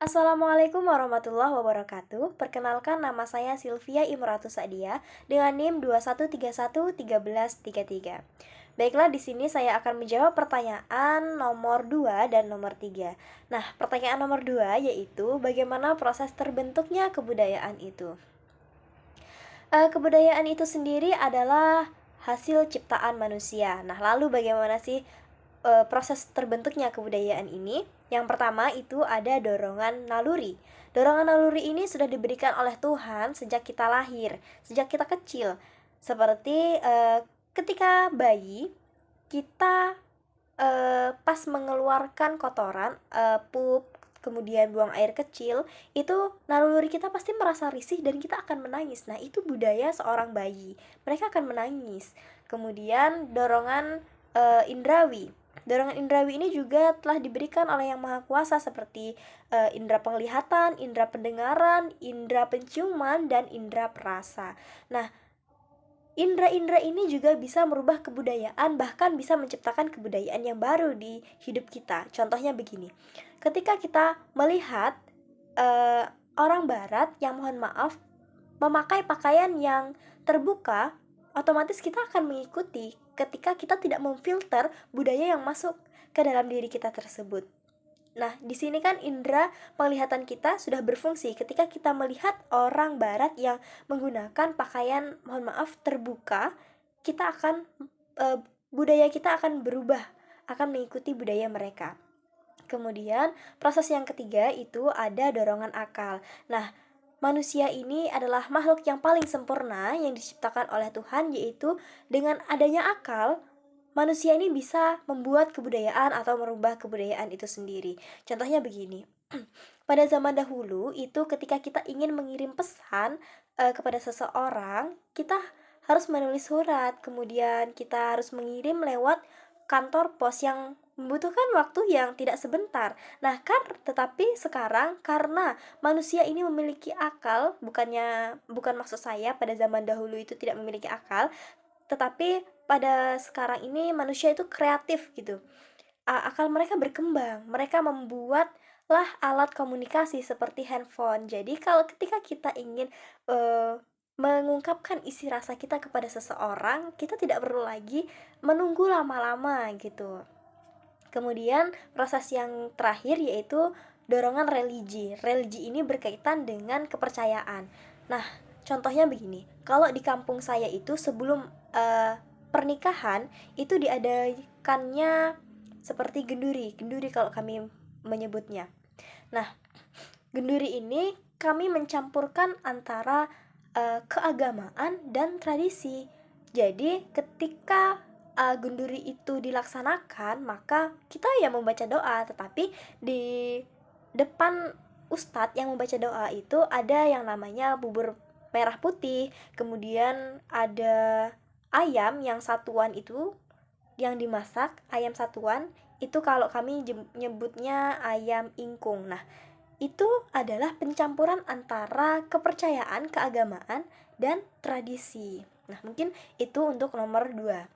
Assalamualaikum warahmatullahi wabarakatuh. Perkenalkan, nama saya Sylvia Imratu Sadia dengan NIM 21311333. Baiklah, di sini saya akan menjawab pertanyaan nomor 2 dan nomor 3. Nah, pertanyaan nomor 2 yaitu bagaimana proses terbentuknya kebudayaan itu. Kebudayaan itu sendiri adalah hasil ciptaan manusia. Nah, lalu bagaimana sih proses terbentuknya kebudayaan ini? Yang pertama itu ada dorongan naluri. Dorongan naluri ini sudah diberikan oleh Tuhan sejak kita lahir, sejak kita kecil. Seperti ketika bayi, kita pas mengeluarkan kotoran, pup, kemudian buang air kecil, itu naluri kita pasti merasa risih dan kita akan menangis. Nah, itu budaya seorang bayi. Mereka akan menangis. Kemudian dorongan indrawi. Dorongan indrawi ini juga telah diberikan oleh Yang Maha Kuasa seperti indera penglihatan, indera pendengaran, indera penciuman, dan indera perasa. Nah, indera-indera ini juga bisa merubah kebudayaan, bahkan bisa menciptakan kebudayaan yang baru di hidup kita. Contohnya begini, ketika kita melihat orang barat yang, mohon maaf, memakai pakaian yang terbuka, otomatis kita akan mengikuti ketika kita tidak memfilter budaya yang masuk ke dalam diri kita tersebut. Nah, di sini kan indera penglihatan kita sudah berfungsi ketika kita melihat orang barat yang menggunakan pakaian, mohon maaf, terbuka, kita akan budaya kita akan berubah, akan mengikuti budaya mereka. Kemudian, proses yang ketiga itu ada dorongan akal. Nah, manusia ini adalah makhluk yang paling sempurna yang diciptakan oleh Tuhan, yaitu dengan adanya akal, manusia ini bisa membuat kebudayaan atau merubah kebudayaan itu sendiri. Contohnya begini, pada zaman dahulu itu ketika kita ingin mengirim pesan kepada seseorang, kita harus menulis surat, kemudian kita harus mengirim lewat kantor pos yang membutuhkan waktu yang tidak sebentar. Nah, tetapi sekarang karena manusia ini memiliki akal, bukan maksud saya pada zaman dahulu itu tidak memiliki akal, tetapi pada sekarang ini manusia itu kreatif gitu. Akal mereka berkembang, mereka membuatlah alat komunikasi seperti handphone. Jadi kalau ketika kita ingin mengungkapkan isi rasa kita kepada seseorang, kita tidak perlu lagi menunggu lama-lama gitu. Kemudian proses yang terakhir yaitu dorongan religi. Religi ini berkaitan dengan kepercayaan. Nah, contohnya begini, kalau di kampung saya itu sebelum pernikahan itu diadakannya seperti genduri kalau kami menyebutnya. Nah, genduri ini kami mencampurkan antara keagamaan dan tradisi. Jadi ketika genduri itu dilaksanakan, maka kita yang membaca doa, tetapi di depan ustadz yang membaca doa itu ada yang namanya bubur merah putih, kemudian ada ayam yang satuan itu yang dimasak, ayam satuan itu kalau kami nyebutnya ayam ingkung. Nah, itu adalah pencampuran antara kepercayaan, keagamaan, dan tradisi. Nah, mungkin itu untuk nomor 2.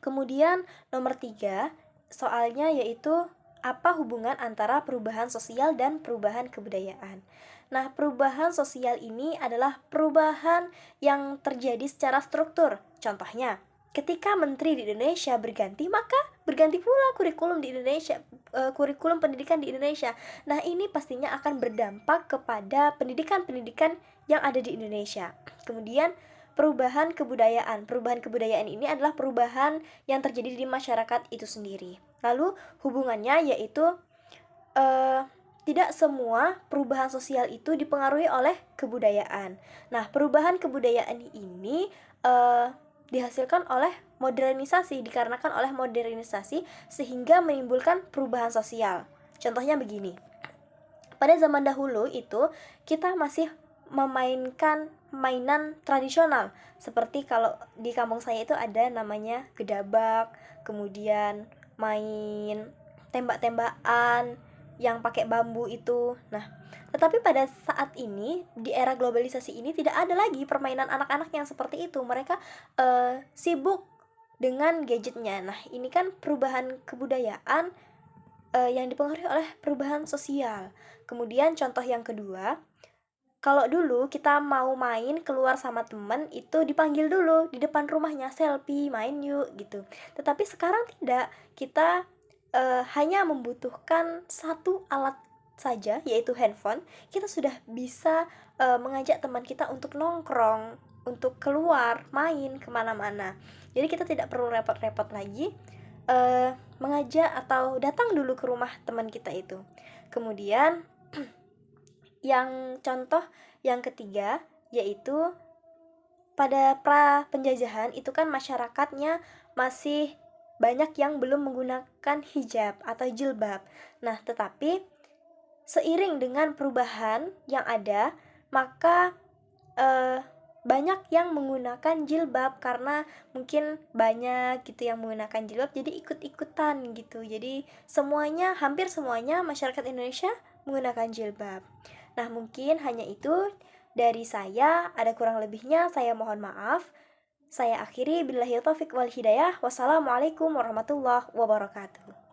Kemudian nomor 3, soalnya yaitu apa hubungan antara perubahan sosial dan perubahan kebudayaan. Nah, perubahan sosial ini adalah perubahan yang terjadi secara struktur. Contohnya, ketika menteri di Indonesia berganti, maka berganti pula kurikulum di Indonesia, kurikulum pendidikan di Indonesia. Nah, ini pastinya akan berdampak kepada pendidikan-pendidikan yang ada di Indonesia. Kemudian perubahan kebudayaan ini adalah perubahan yang terjadi di masyarakat itu sendiri. Lalu hubungannya yaitu tidak semua perubahan sosial itu dipengaruhi oleh kebudayaan. Nah, perubahan kebudayaan ini dihasilkan oleh modernisasi, dikarenakan oleh modernisasi sehingga menimbulkan perubahan sosial. Contohnya begini, pada zaman dahulu itu kita masih memainkan mainan tradisional, seperti kalau di kampung saya itu ada namanya gedabak, kemudian main tembak-tembakan yang pakai bambu itu. Nah, tetapi pada saat ini di era globalisasi ini tidak ada lagi permainan anak-anak yang seperti itu. Mereka sibuk dengan gadgetnya. Nah, ini kan perubahan kebudayaan yang dipengaruhi oleh perubahan sosial. Kemudian contoh yang kedua, kalau dulu kita mau main keluar sama temen itu dipanggil dulu di depan rumahnya, selfie, main yuk gitu. Tetapi sekarang tidak, kita hanya membutuhkan satu alat saja, yaitu handphone. Kita sudah bisa mengajak teman kita untuk nongkrong, untuk keluar main kemana-mana. Jadi kita tidak perlu repot-repot lagi mengajak atau datang dulu ke rumah teman kita itu. Kemudian yang contoh yang ketiga, yaitu pada pra penjajahan itu kan masyarakatnya masih banyak yang belum menggunakan hijab atau jilbab. Nah, tetapi seiring dengan perubahan yang ada, maka banyak yang menggunakan jilbab karena mungkin banyak gitu yang menggunakan jilbab, jadi ikut-ikutan gitu. Jadi hampir semuanya masyarakat Indonesia menggunakan jilbab. Nah, mungkin hanya itu dari saya, ada kurang lebihnya saya mohon maaf. Saya akhiri billahi taufik wal hidayah. Wassalamualaikum warahmatullahi wabarakatuh.